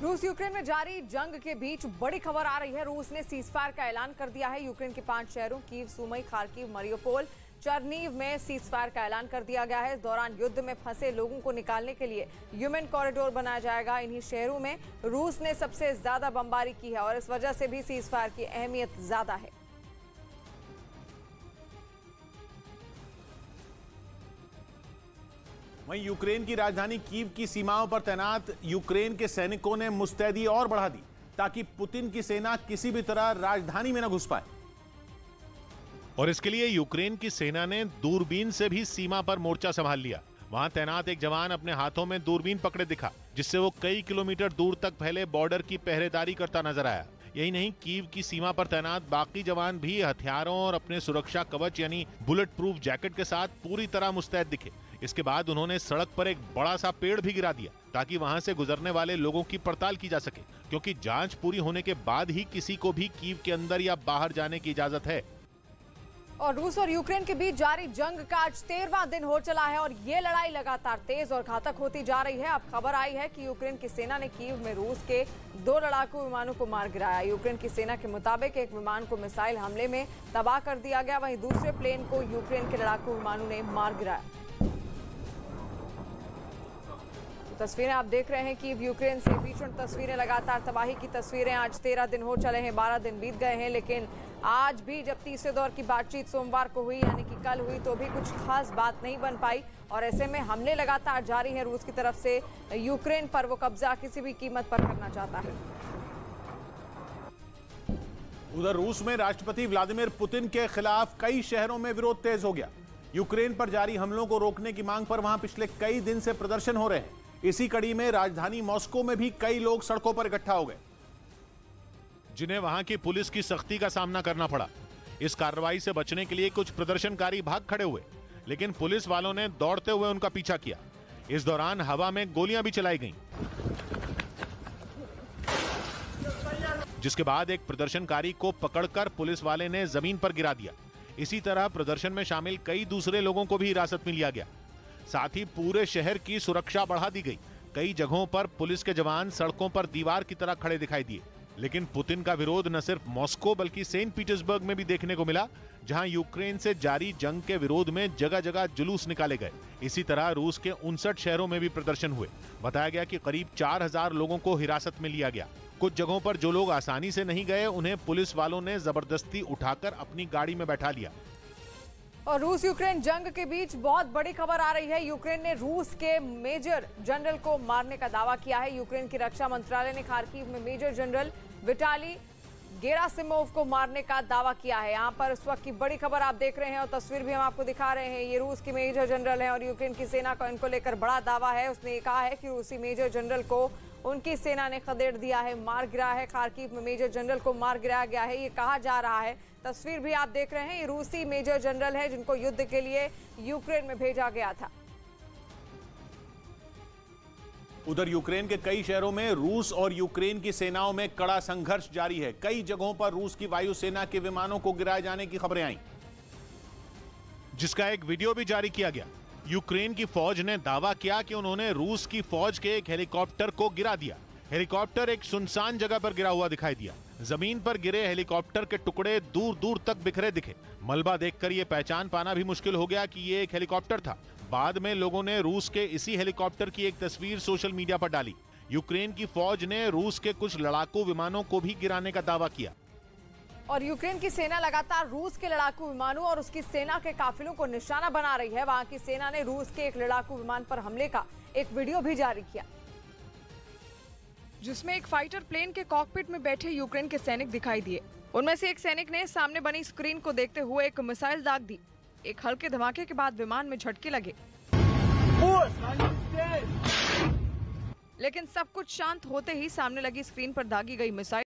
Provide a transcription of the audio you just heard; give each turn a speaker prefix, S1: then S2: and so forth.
S1: रूस यूक्रेन में जारी जंग के बीच बड़ी खबर आ रही है। रूस ने सीजफायर का ऐलान कर दिया है। यूक्रेन के 5 शहरों कीव, सुमी, खार्किव, मरियोपोल, चरनीव में सीजफायर का ऐलान कर दिया गया है। इस दौरान युद्ध में फंसे लोगों को निकालने के लिए ह्यूमन कॉरिडोर बनाया जाएगा। इन्हीं शहरों में रूस ने सबसे ज्यादा बमबारी की है और इस वजह से भी सीजफायर की अहमियत ज्यादा है।
S2: वहीं यूक्रेन की राजधानी कीव की सीमाओं पर तैनात यूक्रेन के सैनिकों ने मुस्तैदी और बढ़ा दी ताकि पुतिन की सेना किसी भी तरह राजधानी में न घुस पाए।
S3: और इसके लिए यूक्रेन की सेना ने दूरबीन से भी सीमा पर मोर्चा संभाल लिया। वहां तैनात एक जवान अपने हाथों में दूरबीन पकड़े दिखा, जिससे वो कई किलोमीटर दूर तक फैले बॉर्डर की पहरेदारी करता नजर आया। यही नहीं, कीव की सीमा पर तैनात बाकी जवान भी हथियारों और अपने सुरक्षा कवच यानी बुलेट प्रूफ जैकेट के साथ पूरी तरह मुस्तैद दिखे। इसके बाद उन्होंने सड़क पर एक बड़ा सा पेड़ भी गिरा दिया ताकि वहां से गुजरने वाले लोगों की पड़ताल की जा सके, क्योंकि जांच पूरी होने के बाद ही किसी को भी कीव के अंदर या बाहर जाने की इजाजत है।
S1: और रूस और यूक्रेन के बीच जारी जंग का आज 13वां दिन हो चला है और ये लड़ाई लगातार तेज और घातक होती जा रही है। अब खबर आई है कि यूक्रेन की सेना ने कीव में रूस के 2 लड़ाकू विमानों को मार गिराया। यूक्रेन की सेना के मुताबिक एक विमान को मिसाइल हमले में तबाह कर दिया गया, वहीं दूसरे प्लेन को यूक्रेन के लड़ाकू विमानों ने मार गिराया। तस्वीरें आप देख रहे हैं कि यूक्रेन से भीषण तस्वीरें, लगातार तबाही की तस्वीरें। आज 13 दिन हो चले हैं, 12 दिन बीत गए हैं, लेकिन आज भी जब तीसरे दौर की बातचीत सोमवार को हुई यानी कि कल हुई तो भी कुछ खास बात नहीं बन पाई। और ऐसे में हमले लगातार जारी हैं रूस की तरफ से यूक्रेन पर। वो कब्जा किसी भी कीमत पर करना चाहता है।
S2: उधर रूस में राष्ट्रपति व्लादिमीर पुतिन के खिलाफ कई शहरों में विरोध तेज हो गया। यूक्रेन पर जारी हमलों को रोकने की मांग पर वहां पिछले कई दिन से प्रदर्शन हो रहे हैं। इसी कड़ी में राजधानी मॉस्को में भी कई लोग सड़कों पर इकट्ठा हो गए,
S3: जिन्हें वहां की पुलिस की सख्ती का सामना करना पड़ा। इस कार्रवाई से बचने के लिए कुछ प्रदर्शनकारी भाग खड़े हुए, लेकिन पुलिस वालों ने दौड़ते हुए उनका पीछा किया। इस दौरान हवा में गोलियां भी चलाई गईं, जिसके बाद एक प्रदर्शनकारी को पकड़कर पुलिस वाले ने जमीन पर गिरा दिया। इसी तरह प्रदर्शन में शामिल कई दूसरे लोगों को भी हिरासत में लिया गया। साथ ही पूरे शहर की सुरक्षा बढ़ा दी गई। कई जगहों पर पुलिस के जवान सड़कों पर दीवार की तरह खड़े दिखाई दिए। लेकिन पुतिन का विरोध न सिर्फ मॉस्को बल्कि सेंट पीटर्सबर्ग में भी देखने को मिला, जहां यूक्रेन से जारी जंग के विरोध में जगह जगह जुलूस निकाले गए। इसी तरह रूस के 59 शहरों में भी प्रदर्शन हुए। बताया गया कि करीब 4000 लोगों को हिरासत में लिया गया। कुछ जगहों पर जो लोग आसानी से नहीं गए, उन्हें पुलिस वालों ने जबरदस्ती उठाकर अपनी गाड़ी में बैठा लिया।
S1: और रूस यूक्रेन जंग के बीच बहुत बड़ी खबर आ रही है। यूक्रेन ने रूस के मेजर जनरल को मारने का दावा किया है। यूक्रेन की रक्षा मंत्रालय ने खार्किव में मेजर जनरल विटाली गेरासिमोव को मारने का दावा किया है। यहाँ पर इस वक्त की बड़ी खबर आप देख रहे हैं और तस्वीर भी हम आपको दिखा रहे हैं। ये रूस की मेजर जनरल है और यूक्रेन की सेना का इनको लेकर बड़ा दावा है। उसने ये कहा है कि रूसी मेजर जनरल को उनकी सेना ने खदेड़ दिया है, मार गिरा है। खार्किव में मेजर जनरल को मार गिराया गया है, ये कहा जा रहा है। तस्वीर भी आप देख रहे हैं, ये रूसी मेजर जनरल है जिनको युद्ध के लिए यूक्रेन में भेजा गया था।
S2: उधर यूक्रेन के कई शहरों में रूस और यूक्रेन की सेनाओं में कड़ा संघर्ष जारी है। कई जगहों पर रूस की वायुसेना के विमानों को गिराए जाने की खबरें आई,
S3: जिसका एक वीडियो भी जारी किया गया। यूक्रेन की फौज ने दावा किया कि उन्होंने रूस की फौज के एक हेलीकॉप्टर को गिरा दिया। हेलीकॉप्टर एक सुनसान जगह पर गिरा हुआ दिखाई दिया। जमीन पर गिरे हेलीकॉप्टर के टुकड़े दूर दूर तक बिखरे दिखे। मलबा देखकर यह पहचान पाना भी मुश्किल हो गया कि यह एक हेलीकॉप्टर था। बाद में लोगों ने रूस के इसी हेलीकॉप्टर की एक तस्वीर सोशल मीडिया पर डाली। यूक्रेन की फौज ने रूस के कुछ लड़ाकू विमानों को भी गिराने का दावा किया।
S1: और यूक्रेन की सेना लगातार रूस के लड़ाकू विमानों और उसकी सेना के काफिलों को निशाना बना रही है। वहां की सेना ने रूस के एक लड़ाकू विमान पर हमले का एक वीडियो भी जारी किया, जिसमें एक फाइटर प्लेन के कॉकपिट में बैठे यूक्रेन के सैनिक दिखाई दिए। उनमें से एक सैनिक ने सामने बनी स्क्रीन को देखते हुए एक मिसाइल दाग दी। एक हल्के धमाके के बाद विमान में झटके लगे, लेकिन सब कुछ शांत होते ही सामने लगी स्क्रीन पर दागी गई मिसाइल